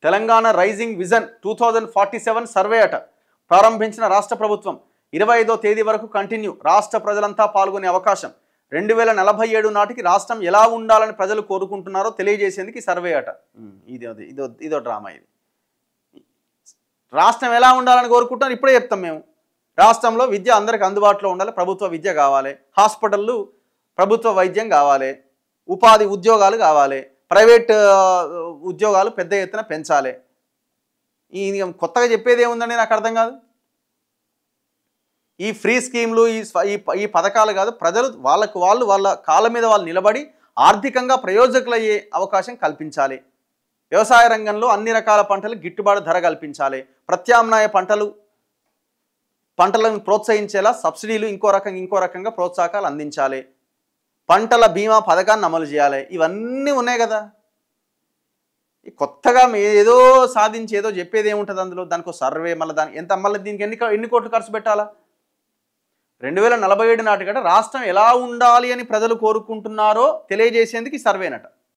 Telangana rising vision 2047 survey అట ప్రారంభించిన రాష్ట్ర ప్రభుత్వం 25వ తేదీ వరకు కంటిన్యూ. రాష్ట్ర ప్రజలంతా పాల్గొనే అవకాశం. 2047 నాటికి రాష్ట్రం ఎలా ఉండాలని ప్రజలు కోరుకుంటున్నారో తెలియజేసేందుకు ఈ సర్వే అట. ఇదో డ్రామా ఇది. రాష్ట్రం ఎలా ఉండాలని కోరుకుంటున్నారు ఇప్పుడే చెప్తాం మేము. రాష్ట్రంలో విద్య అందరికి అందుబాటులో ఉండాలి, ప్రభుత్వ విద్య కావాలి, హాస్పిటళ్ళు ప్రభుత్వ వైద్యం కావాలి, ఉపాధి ఉద్యోగాలు కావాలి, ప్రైవేట్ ఉద్యోగాలు పెద్ద ఎత్తున పెంచాలి. ఈ కొత్తగా చెప్పేది ఏముందండి నాకు అర్థం కాదు. ఈ ఫ్రీ స్కీమ్లు ఈ పథకాలు కాదు, ప్రజలు వాళ్ళ కాళ్ళ మీద వాళ్ళు నిలబడి ఆర్థికంగా ప్రయోజకులయ్యే అవకాశం కల్పించాలి. వ్యవసాయ రంగంలో అన్ని రకాల పంటలు గిట్టుబాటు ధర కల్పించాలి. ప్రత్యామ్నాయ పంటలను ప్రోత్సహించేలా సబ్సిడీలు ఇంకో రకంగా ప్రోత్సాహకాలు అందించాలి. పంటల బీమా పథకాన్ని అమలు చేయాలి. ఇవన్నీ ఉన్నాయి కదా. కొత్తగా ఏదో సాధించి ఏదో చెప్పేది ఏముంటుంది అందులో? దానికి సర్వే, మళ్ళీ దీనికి ఎన్ని కోట్లు ఖర్చు పెట్టాలా? 2047 నాటికట రాష్ట్రం ఎలా ఉండాలి అని ప్రజలు కోరుకుంటున్నారో తెలియజేసేందుకు ఈ సర్వేనట.